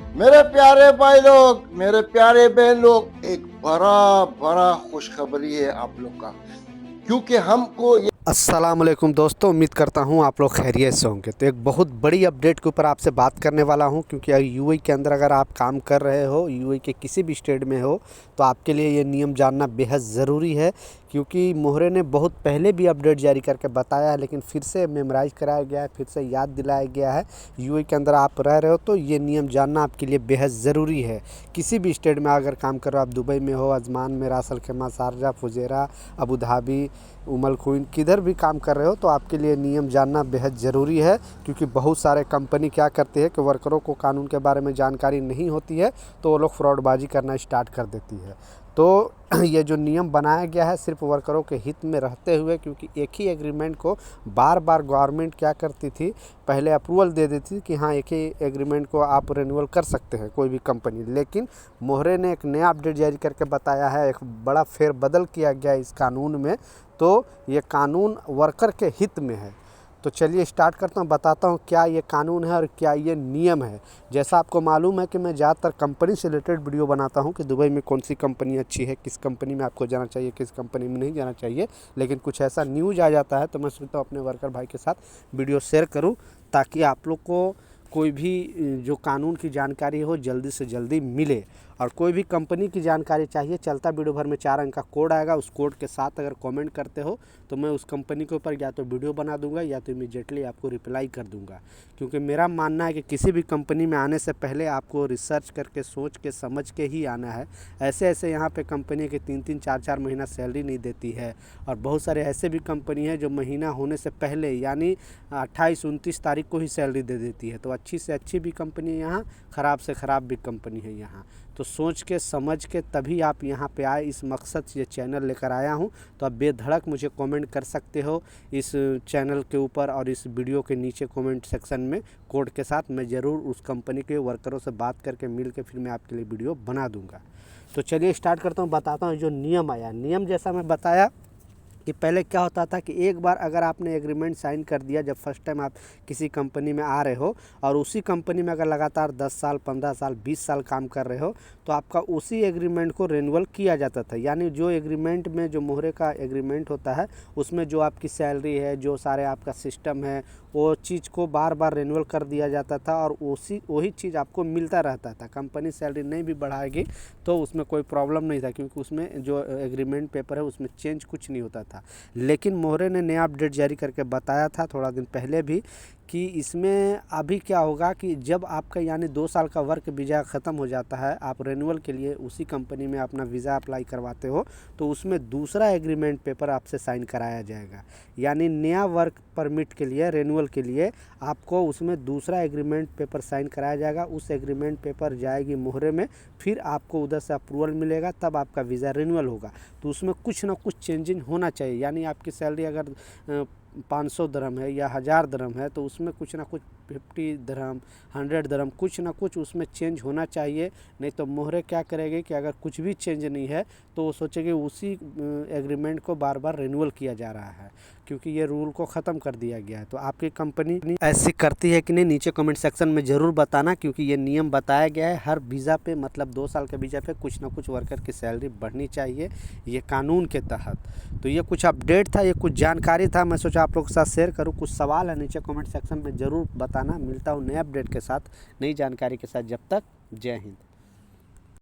मेरे प्यारे भाई लोग, मेरे प्यारे बहन लोग, एक बड़ा बड़ा खुशखबरी है आप लोग का, क्योंकि हमको अस्सलाम वालेकुम दोस्तों, उम्मीद करता हूँ आप लोग खैरियत से होंगे। तो एक बहुत बड़ी अपडेट के ऊपर आपसे बात करने वाला हूँ, क्योंकि यूएई के अंदर अगर आप काम कर रहे हो, यूएई के किसी भी स्टेट में हो, तो आपके लिए ये नियम जानना बेहद ज़रूरी है। क्योंकि मोहरे ने बहुत पहले भी अपडेट जारी करके बताया है, लेकिन फिर से मेमोराइज कराया गया है, फिर से याद दिलाया गया है। यूएई के अंदर आप रह रहे हो तो ये नियम जानना आपके लिए बेहद ज़रूरी है। किसी भी स्टेट में अगर काम कर रहे हो, आप दुबई में हो, अजमान में, रास अल खैमा, शारजा, फुजेरा, अबू धाबी, उमल खुइन, किधर भी काम कर रहे हो, तो आपके लिए नियम जानना बेहद ज़रूरी है। क्योंकि बहुत सारे कंपनी क्या करती है कि वर्करों को कानून के बारे में जानकारी नहीं होती है, तो वो लोग फ्रॉडबाजी करना स्टार्ट कर देती है। तो ये जो नियम बनाया गया है सिर्फ वर्करों के हित में रहते हुए, क्योंकि एक ही एग्रीमेंट को बार बार गवर्नमेंट क्या करती थी, पहले अप्रूवल दे देती थी कि हाँ एक ही एग्रीमेंट को आप रिन्यूअल कर सकते हैं कोई भी कंपनी। लेकिन मोहरे ने एक नया अपडेट जारी करके बताया है, एक बड़ा फेरबदल किया गया इस कानून में। तो ये कानून वर्कर के हित में है। तो चलिए स्टार्ट करता हूँ, बताता हूँ क्या ये कानून है और क्या ये नियम है। जैसा आपको मालूम है कि मैं ज़्यादातर कंपनी से रिलेटेड वीडियो बनाता हूँ कि दुबई में कौन सी कंपनी अच्छी है, किस कंपनी में आपको जाना चाहिए, किस कंपनी में नहीं जाना चाहिए। लेकिन कुछ ऐसा न्यूज़ आ जाता है तो मैं सोचता हूँ अपने वर्कर भाई के साथ वीडियो शेयर करूँ, ताकि आप लोग को कोई भी जो कानून की जानकारी हो जल्दी से जल्दी मिले। और कोई भी कंपनी की जानकारी चाहिए, चलता वीडियो भर में 4 अंक का कोड आएगा, उस कोड के साथ अगर कमेंट करते हो तो मैं उस कंपनी के ऊपर या तो वीडियो बना दूंगा या तो इमीडिएटली आपको रिप्लाई कर दूंगा। क्योंकि मेरा मानना है कि किसी भी कंपनी में आने से पहले आपको रिसर्च करके, सोच के, समझ के ही आना है। ऐसे ऐसे यहाँ पे कंपनी की 3-3, 4-4 महीना सैलरी नहीं देती है। और बहुत सारे ऐसे भी कंपनी है जो महीना होने से पहले यानी 28-29 तारीख को ही सैलरी दे देती है। तो अच्छी से अच्छी भी कंपनी है यहाँ, ख़राब से ख़राब भी कंपनी है यहाँ। तो सोच के समझ के तभी आप यहाँ पे आए, इस मकसद से ये चैनल लेकर आया हूँ। तो आप बेधड़क मुझे कमेंट कर सकते हो इस चैनल के ऊपर और इस वीडियो के नीचे कमेंट सेक्शन में कोड के साथ। मैं ज़रूर उस कंपनी के वर्करों से बात करके मिल के फिर मैं आपके लिए वीडियो बना दूँगा। तो चलिए स्टार्ट करता हूँ, बताता हूँ जो नियम आया। नियम जैसा मैं बताया कि पहले क्या होता था कि एक बार अगर आपने एग्रीमेंट साइन कर दिया, जब फर्स्ट टाइम आप किसी कंपनी में आ रहे हो और उसी कंपनी में अगर लगातार 10 साल, 15 साल, 20 साल काम कर रहे हो, तो आपका उसी एग्रीमेंट को रिन्यूअल किया जाता था। यानी जो एग्रीमेंट में, जो मोहरे का एग्रीमेंट होता है, उसमें जो आपकी सैलरी है, जो सारे आपका सिस्टम है, वो चीज़ को बार बार रिन्यूअल कर दिया जाता था और वही चीज़ आपको मिलता रहता था। कंपनी सैलरी नहीं भी बढ़ाएगी तो उसमें कोई प्रॉब्लम नहीं था, क्योंकि उसमें जो एग्रीमेंट पेपर है उसमें चेंज कुछ नहीं होता था। लेकिन मोहरे ने नया अपडेट जारी करके बताया था थोड़ा दिन पहले भी कि इसमें अभी क्या होगा कि जब आपका यानी 2 साल का वर्क वीज़ा ख़त्म हो जाता है, आप रिन्यूअल के लिए उसी कंपनी में अपना वीज़ा अप्लाई करवाते हो, तो उसमें दूसरा एग्रीमेंट पेपर आपसे साइन कराया जाएगा। यानी नया वर्क परमिट के लिए, रिन्यूअल के लिए आपको उसमें दूसरा एग्रीमेंट पेपर साइन कराया जाएगा। उस एग्रीमेंट पेपर जाएगी मोहरे में, फिर आपको उधर से अप्रूवल मिलेगा, तब आपका वीज़ा रिन्यूअल होगा। तो उसमें कुछ ना कुछ चेंजिंग होना चाहिए। यानी आपकी सैलरी अगर 500 दरम है या 1000 दरम है, तो उसमें कुछ ना कुछ 50 दरम, 100 दरम, कुछ ना कुछ उसमें चेंज होना चाहिए। नहीं तो मोहरे क्या करेगी कि अगर कुछ भी चेंज नहीं है तो वो सोचेगी उसी एग्रीमेंट को बार बार रिन्यूअल किया जा रहा है, क्योंकि ये रूल को ख़त्म कर दिया गया है। तो आपकी कंपनी ऐसी करती है कि नहीं, नीचे कमेंट सेक्शन में ज़रूर बताना। क्योंकि ये नियम बताया गया है, हर वीज़ा पे, मतलब 2 साल के वीज़ा पे कुछ ना कुछ वर्कर की सैलरी बढ़नी चाहिए, ये कानून के तहत। तो ये कुछ अपडेट था, ये कुछ जानकारी था, मैं सोचा आप लोग के साथ शेयर करूँ। कुछ सवाल है नीचे कमेंट सेक्शन में ज़रूर बताना। मिलता हूँ नए अपडेट के साथ, नई जानकारी के साथ। जब तक जय हिंद।